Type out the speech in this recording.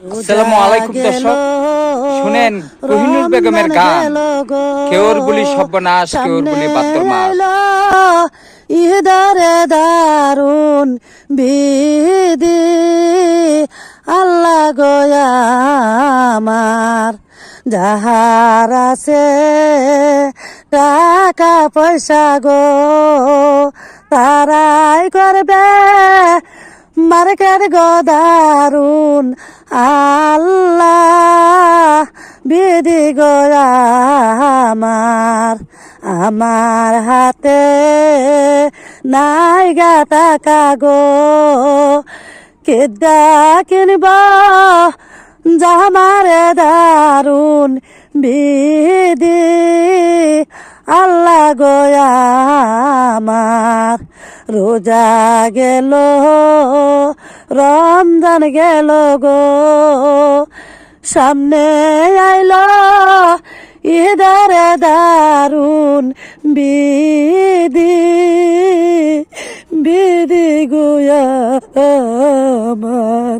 আসসালামু আলাইকুম দর্শক, শুনেন কোহিনুর বেগমের গান। কেউর বলি সর্বনাশ, কেউর বলি বাত্তর মাস। ইদারে দারুন বিধি আল্লাহ গোয়ামার যাহার আছে টাকা পয়সা গো তারাই করবে মার্কেট গদারুন আল্লাহ বিধি গোয়ামার আমার হাতে নাই গা টাকা গো কেদা কিনব যামারে দারুন বিধি আল্লাহ গোয়ামার রোজা গেল রমজান গেল গো সামনে আইল ইদারে দারুন বিধি বিধি গোয়া আমার